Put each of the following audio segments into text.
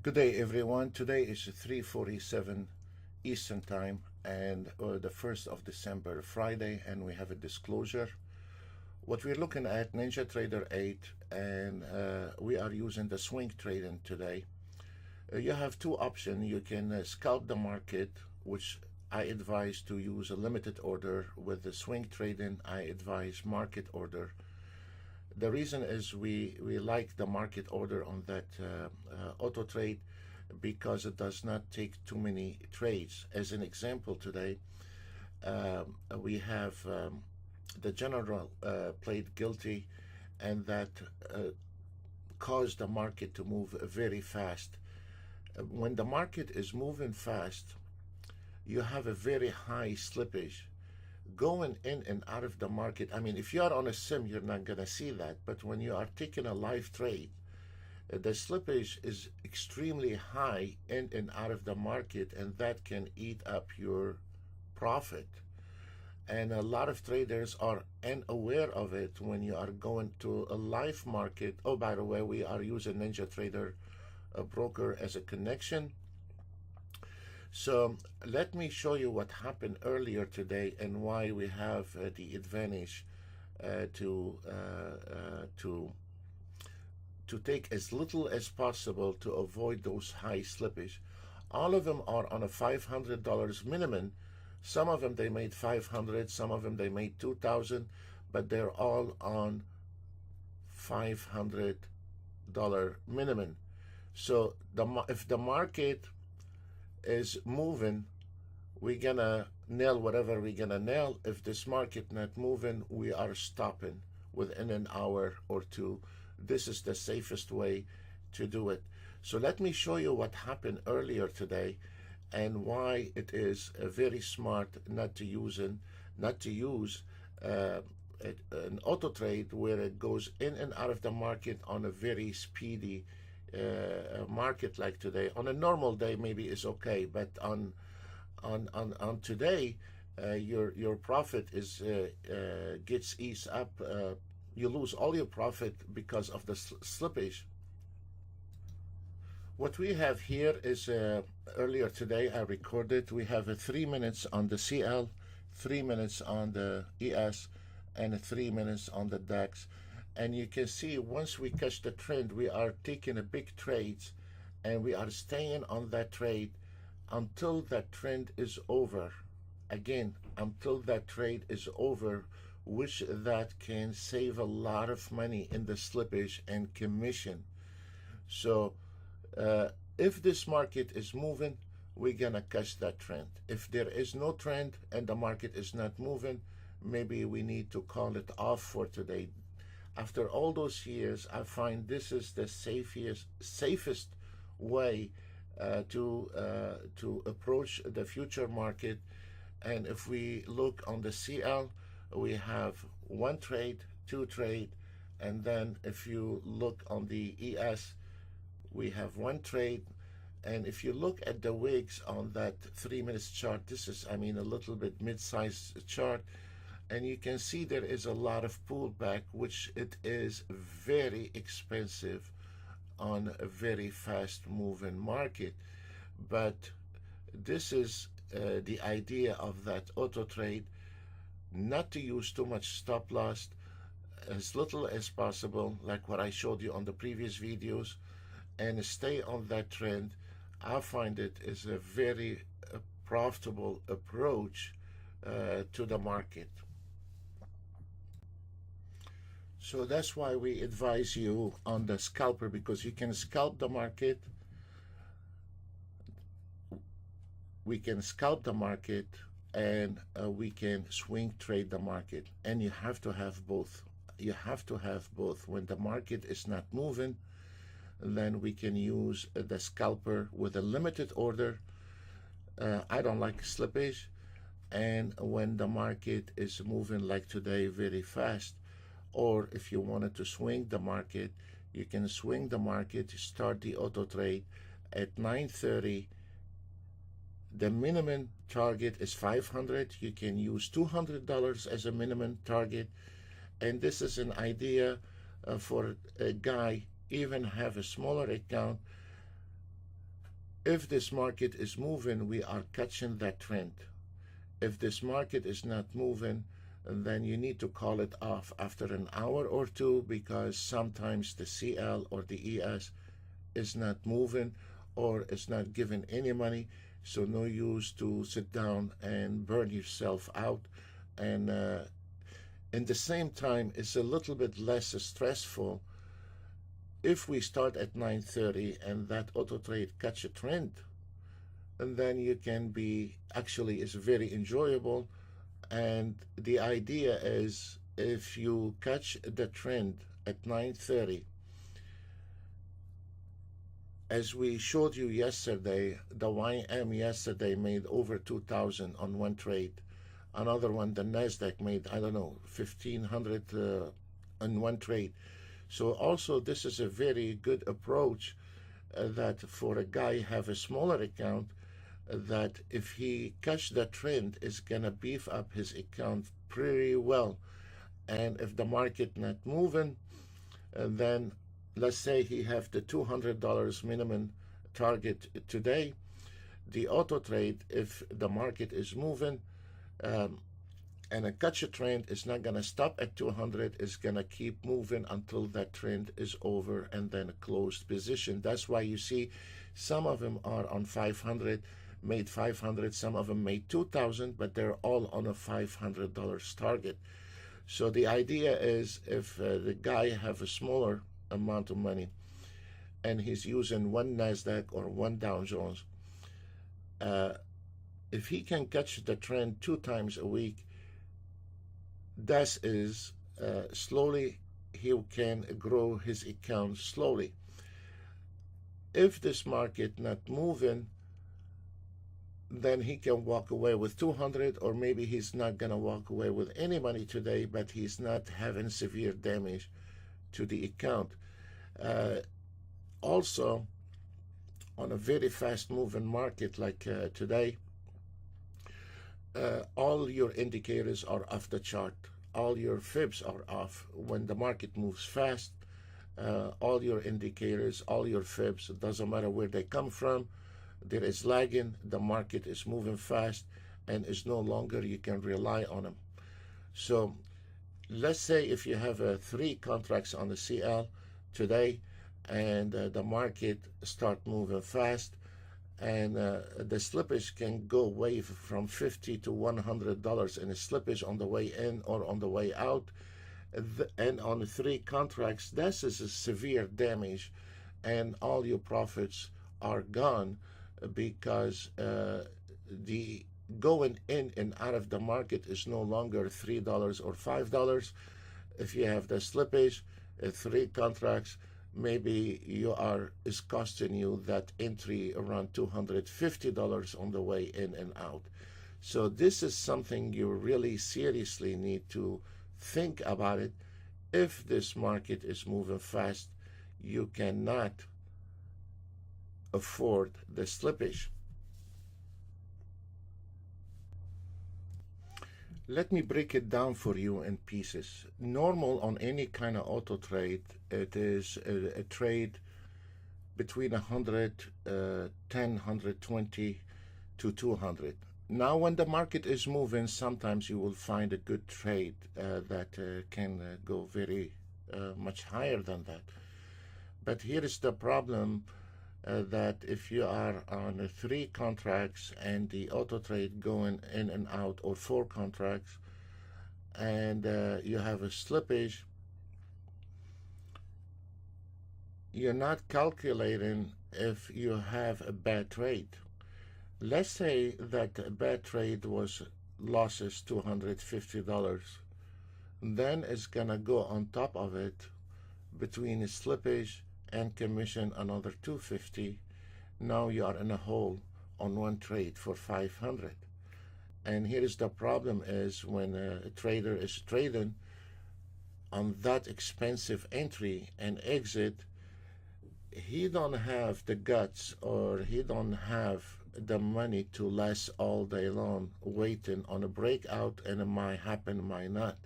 Good day, everyone. Today is 3:47 Eastern Time and the 1st of December, Friday, and we have a disclosure. What we're looking at, Ninjatrader 8, and we are using the swing trading today. You have two options. You can scalp the market, which I advise to use a limited order. With the swing trading, I advise market order. The reason is we like the market order on that auto trade because it does not take too many trades. As an example today, we have the general played guilty, and that caused the market to move very fast. When the market is moving fast, you have a very high slippage going in and out of the market. I mean, if you are on a sim, you're not going to see that. But when you are taking a live trade, the slippage is extremely high in and out of the market, and that can eat up your profit. And a lot of traders are unaware of it when you are going to a live market. Oh, by the way, we are using Ninjatrader, a broker, as a connection. So let me show you what happened earlier today and why we have the advantage to take as little as possible to avoid those high slippage. All of them are on a $500 minimum. Some of them they made 500, some of them they made 2,000, but they're all on $500 minimum. So if the market is moving, we're gonna nail whatever we're gonna nail. If this market not moving, we are stopping within an hour or two. This is the safest way to do it. So let me show you what happened earlier today and why it is very smart not to use an auto trade where it goes in and out of the market on a very speedy market like today. On a normal day maybe it's okay, but on today your profit is gets eased up. You lose all your profit because of the slippage. What we have here is earlier today I recorded. We have 3 minutes on the CL, 3 minutes on the ES, and 3 minutes on the DAX. And you can see once we catch the trend, we are taking a big trades, and we are staying on that trade until that trend is over. Again, until that trade is over, which that can save a lot of money in the slippage and commission. So if this market is moving, we're gonna catch that trend. If there is no trend and the market is not moving, maybe we need to call it off for today. After all those years, I find this is the safest way to approach the future market. And if we look on the CL, we have one trade, two trade, and then if you look on the ES, we have one trade. And if you look at the wicks on that 3 minutes chart, this is, I mean, a little bit mid-sized chart, and you can see there is a lot of pullback, which it is very expensive on a very fast moving market. But this is the idea of that auto trade, not to use too much stop loss, as little as possible, like what I showed you on the previous videos, and stay on that trend. I find it is a very profitable approach to the market. So that's why we advise you on the scalper, because you can scalp the market. We can scalp the market, and we can swing trade the market. And you have to have both. You have to have both. When the market is not moving, then we can use the scalper with a limited order. I don't like slippage. And when the market is moving like today very fast, or if you wanted to swing the market, you can swing the market, start the auto trade at 9:30. The minimum target is 500. You can use $200 as a minimum target. And this is an idea for a guy, even have a smaller account. If this market is moving, we are catching that trend. If this market is not moving, then you need to call it off after an hour or two, because sometimes the CL or the ES is not moving or is not giving any money. So no use to sit down and burn yourself out. And in the same time, it's a little bit less stressful if we start at 9:30 and that auto trade catch a trend. And then you can be, actually it's very enjoyable. And the idea is, if you catch the trend at 9:30, as we showed you yesterday, the YM yesterday made over 2,000 on one trade. Another one, the Nasdaq, made, I don't know, 1,500 on one trade. So also this is a very good approach, that for a guy have a smaller account, that if he catch the trend, is gonna beef up his account pretty well. And if the market not moving, then let's say he have the $200 minimum target today, the auto trade, if the market is moving, and a catch a trend, is not going to stop at 200, is going to keep moving until that trend is over, and then a closed position. That's why you see some of them are on 500, made 500, some of them made 2,000, but they're all on a $500 target. So the idea is, if the guy have a smaller amount of money and he's using one Nasdaq or one Dow Jones, if he can catch the trend 2 times a week, that is slowly he can grow his account slowly. If this market not moving, then he can walk away with 200, or maybe he's not gonna walk away with any money today, but he's not having severe damage to the account. Also, on a very fast moving market like today, all your indicators are off the chart. All your fibs are off. When the market moves fast, all your indicators, all your fibs, it doesn't matter where they come from, there is lagging, the market is moving fast, and is no longer you can rely on them. So let's say if you have 3 contracts on the CL today, and the market start moving fast, and the slippage can go way from $50 to $100 in a slippage on the way in or on the way out, and on 3 contracts, this is a severe damage, and all your profits are gone, because the going in and out of the market is no longer $3 or $5. If you have the slippage, 3 contracts, maybe is costing you that entry around $250 on the way in and out. So this is something you really seriously need to think about it. If this market is moving fast, you cannot afford the slippage. Let me break it down for you in pieces. Normal on any kind of auto trade, it is a trade between 110, 120 to 200. Now, when the market is moving, sometimes you will find a good trade that can go very much higher than that. But here is the problem, that if you are on 3 contracts and the auto trade going in and out, or 4 contracts, and you have a slippage, you're not calculating if you have a bad trade. Let's say that a bad trade was losses $250. Then it's gonna go on top of it, between a slippage and commission, another $250. Now you are in a hole on one trade for $500. And here is the problem, is when a trader is trading on that expensive entry and exit, he don't have the guts, or he don't have the money to last all day long waiting on a breakout, and it might happen, might not.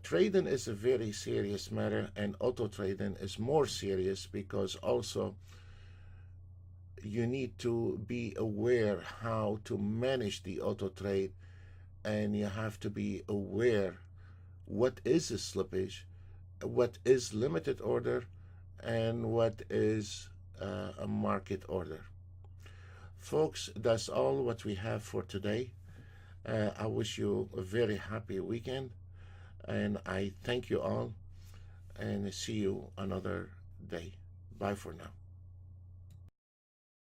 Trading is a very serious matter, and auto trading is more serious, because also you need to be aware how to manage the auto trade, and you have to be aware what is a slippage, what is limited order, and what is a market order. Folks, that's all what we have for today. I wish you a very happy weekend, and I thank you all, and see you another day. Bye for now.